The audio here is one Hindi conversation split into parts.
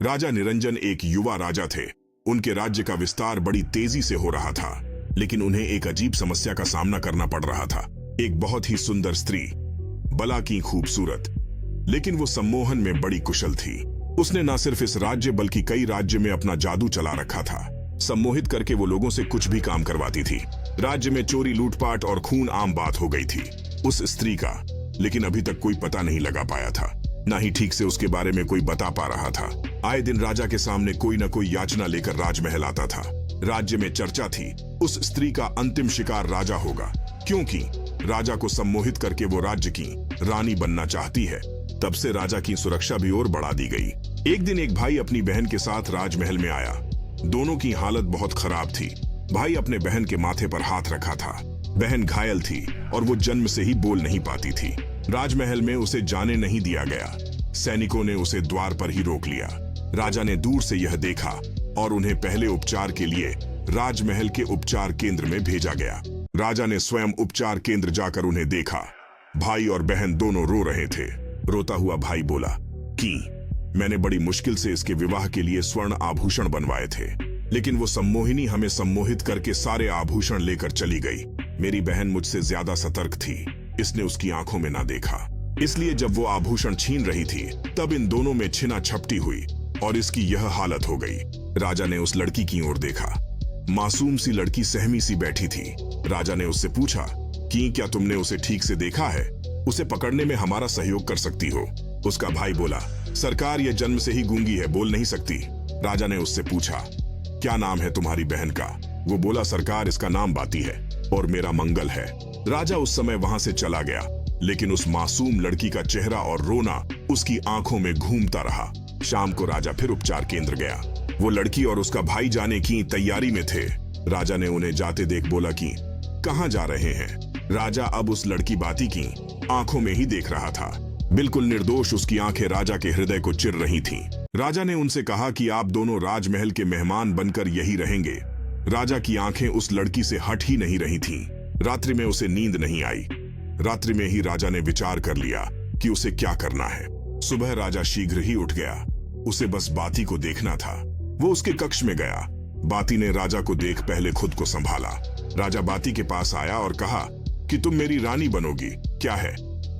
राजा निरंजन एक युवा राजा थे। उनके राज्य का विस्तार बड़ी तेजी से हो रहा था, लेकिन उन्हें एक अजीब समस्या का सामना करना पड़ रहा था। एक बहुत ही सुंदर स्त्री, भला की खूबसूरत, लेकिन वो सम्मोहन में बड़ी कुशल थी। उसने न सिर्फ इस राज्य बल्कि कई राज्य में अपना जादू चला रखा था। सम्मोहित करके वो लोगों से कुछ भी काम करवाती थी। राज्य में चोरी, लूटपाट और खून आम बात हो गई थी उस स्त्री का, लेकिन अभी तक कोई पता नहीं लगा पाया था, ना ही ठीक से उसके बारे में कोई बता पा रहा था। आए दिन राजा के सामने कोई न कोई याचना लेकर राजमहल आता था। राज्य में चर्चा थी उस स्त्री का अंतिम शिकार राजा होगा, क्योंकि राजा को सम्मोहित करके वो राज्य की रानी बनना चाहती है। तब से राजा की सुरक्षा भी और बढ़ा दी गई। एक दिन एक भाई अपनी बहन के साथ राजमहल में आया। दोनों की हालत बहुत खराब थी। भाई अपने बहन के माथे पर हाथ रखा था। बहन घायल थी और वो जन्म से ही बोल नहीं पाती थी। राजमहल में उसे जाने नहीं दिया गया। सैनिकों ने उसे द्वार पर ही रोक लिया। राजा ने दूर से यह देखा और उन्हें पहले उपचार के लिए राजमहल के उपचार केंद्र में भेजा गया। राजा ने स्वयं उपचार केंद्र जाकर उन्हें देखा। भाई और बहन दोनों रो रहे थे। रोता हुआ भाई बोला कि मैंने बड़ी मुश्किल से इसके विवाह के लिए स्वर्ण आभूषण बनवाए थे, लेकिन वो सम्मोहिनी हमें सम्मोहित करके सारे आभूषण लेकर चली गई। मेरी बहन मुझसे ज्यादा सतर्क थी, इसने उसकी आंखों में ना देखा, इसलिए जब वो आभूषण छीन रही थी तब इन दोनों में छिना झपटी हुई और इसकी यह हालत हो गई। राजा ने उस लड़की की ओर देखा। मासूम सी लड़की सहमी सी बैठी थी। राजा ने उससे पूछा कि क्या तुमने उसे ठीक से देखा है? उसे पकड़ने में हमारा सहयोग कर सकती हो? उसका भाई बोला, सरकार यह जन्म से ही गूंगी है, बोल नहीं सकती। राजा ने उससे पूछा, क्या नाम है तुम्हारी बहन का? वो बोला, सरकार इसका नाम बाती है और मेरा मंगल है। राजा उस समय वहां से चला गया, लेकिन उस मासूम लड़की का चेहरा और रोना उसकी आंखों में घूमता रहा। शाम को राजा फिर उपचार केंद्र गया। वो लड़की और उसका भाई जाने की तैयारी में थे। राजा ने उन्हें जाते देख बोला कि कहां जा रहे हैं? राजा अब उस लड़की बाती की आंखों में ही देख रहा था। बिल्कुल निर्दोष उसकी आंखें राजा के हृदय को चिर रही थीं। राजा ने उनसे कहा कि आप दोनों राजमहल के मेहमान बनकर यही रहेंगे। राजा की आंखें उस लड़की से हट ही नहीं रही थीं। रात्रि में उसे नींद नहीं आई। रात्रि में ही राजा ने विचार कर लिया कि उसे क्या करना है। सुबह राजा शीघ्र ही उठ गया। उसे बस बाती को देखना था। वो उसके कक्ष में गया। बाती ने राजा को देख पहले खुद को संभाला। राजा बाती के पास आया और कहा कि तुम मेरी रानी बनोगी। क्या है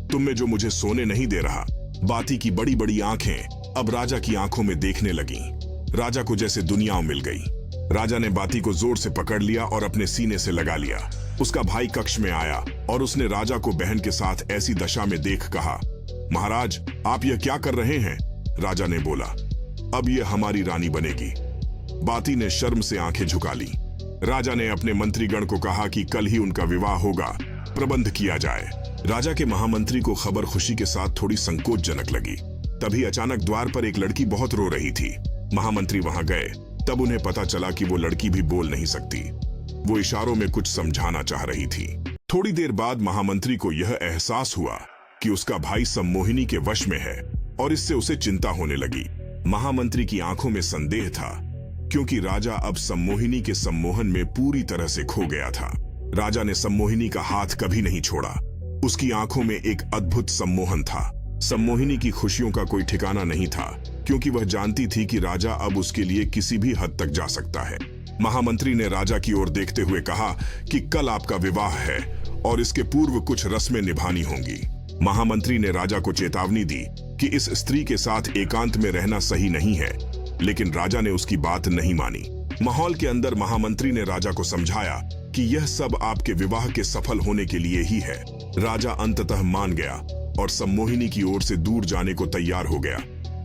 तुम में जो मुझे सोने नहीं दे रहा? बाती की बड़ी बड़ी आंखें अब राजा की आंखों में देखने लगीं। राजा को जैसे दुनिया मिल गई। राजा ने बाती को जोर से पकड़ लिया और अपने सीने से लगा लिया। उसका भाई कक्ष में आया और उसने राजा को बहन के साथ ऐसी दशा में देख कहा, महाराज आप यह क्या कर रहे हैं? राजा ने बोला, अब यह हमारी रानी बनेगी। बाती ने शर्म से आंखें झुका ली। राजा ने अपने मंत्रीगण को कहा कि कल ही उनका विवाह होगा, प्रबंध किया जाए। राजा के महामंत्री को खबर खुशी के साथ थोड़ी संकोचजनक लगी। तभी अचानक द्वार पर एक लड़की बहुत रो रही थी। महामंत्री वहां गए। तब उन्हें पता चला कि वो लड़की भी बोल नहीं सकती। वो इशारों में कुछ समझाना चाह रही थी। थोड़ी देर बाद महामंत्री को यह एहसास हुआ कि उसका भाई सम्मोहिनी के वश में है और इससे उसे चिंता होने लगी। महामंत्री की आंखों में संदेह था, क्योंकि राजा अब सम्मोहिनी के सम्मोहन में पूरी तरह से खो गया था। राजा ने सम्मोहिनी का हाथ कभी नहीं छोड़ा। उसकी आंखों में एक अद्भुत सम्मोहन था। सम्मोहिनी की खुशियों का कोई ठिकाना नहीं था, क्योंकि वह जानती थी कि राजा अब उसके लिए किसी भी हद तक जा सकता है। महामंत्री ने राजा की ओर देखते हुए कहा कि कल आपका विवाह है और इसके पूर्व कुछ रस्में निभानी होंगी। महामंत्री ने राजा को चेतावनी दी कि इस स्त्री के साथ एकांत में रहना सही नहीं है, लेकिन राजा ने उसकी बात नहीं मानी। माहौल के अंदर महामंत्री ने राजा को समझाया कि यह सब आपके विवाह के सफल होने के लिए ही है। राजा अंततः मान गया और सम्मोहिनी की ओर से दूर जाने को तैयार हो गया,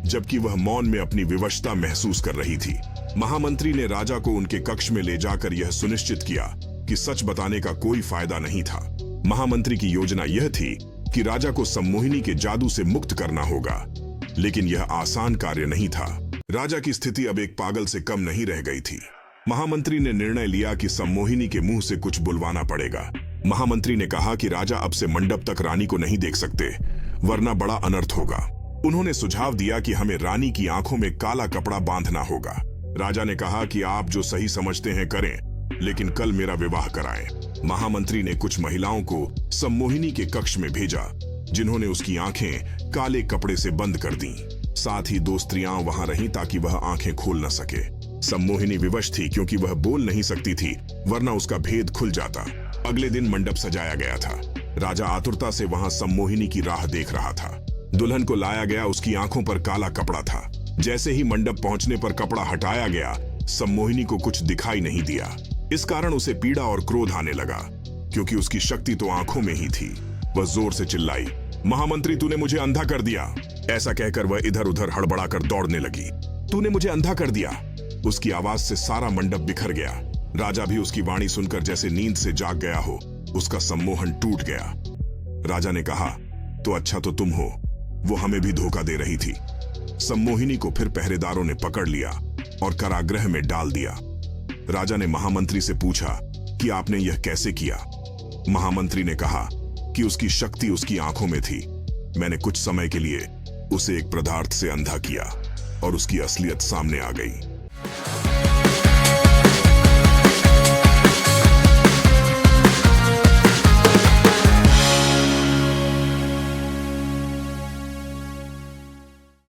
जबकि वह मौन में अपनी विवशता महसूस कर रही थी। महामंत्री ने राजा को उनके कक्ष में ले जाकर यह सुनिश्चित किया कि सच बताने का कोई फायदा नहीं था। महामंत्री की योजना यह थी कि राजा को सम्मोहिनी के जादू से मुक्त करना होगा, लेकिन यह आसान कार्य नहीं था। राजा की स्थिति अब एक पागल से कम नहीं रह गई थी। महामंत्री ने निर्णय लिया कि सम्मोहिनी के मुंह से कुछ बुलवाना पड़ेगा। महामंत्री ने कहा कि राजा अब से मंडप तक रानी को नहीं देख सकते, वरना बड़ा अनर्थ होगा। उन्होंने सुझाव दिया कि हमें रानी की आंखों में काला कपड़ा बांधना होगा। राजा ने कहा कि आप जो सही समझते हैं करें, लेकिन कल मेरा विवाह कराएं। महामंत्री ने कुछ महिलाओं को सम्मोहिनी के कक्ष में भेजा, जिन्होंने उसकी आंखें काले कपड़े से बंद कर दी। साथ ही 2 स्त्रियां वहां रहीं ताकि वह आंखें खोल न सके। सम्मोहिनी विवश थी क्योंकि वह बोल नहीं सकती थी, वरना उसका भेद खुल जाता। अगले दिन मंडप सजाया गया था। राजा आतुरता से वहां सम्मोहिनी की राह देख रहा था। दुल्हन को लाया गया, उसकी आंखों पर काला कपड़ा था। जैसे ही मंडप पहुंचने पर कपड़ा हटाया गया, सम्मोहिनी को कुछ दिखाई नहीं दिया। इस कारण उसे पीड़ा और क्रोध आने लगा, क्योंकि उसकी शक्ति तो आंखों में ही थी। वह जोर से चिल्लाई, महामंत्री तूने मुझे अंधा कर दिया। ऐसा कहकर वह इधर उधर हड़बड़ाकर दौड़ने लगी। तूने मुझे अंधा कर दिया। उसकी आवाज से सारा मंडप बिखर गया। राजा भी उसकी वाणी सुनकर जैसे नींद से जाग गया हो, उसका सम्मोहन टूट गया। राजा ने कहा, तो अच्छा तो तुम हो, वो हमें भी धोखा दे रही थी। सम्मोहिनी को फिर पहरेदारों ने पकड़ लिया और कारागृह में डाल दिया। राजा ने महामंत्री से पूछा कि आपने यह कैसे किया। महामंत्री ने कहा कि उसकी शक्ति उसकी आंखों में थी। मैंने कुछ समय के लिए उसे एक पदार्थ से अंधा किया और उसकी असलियत सामने आ गई।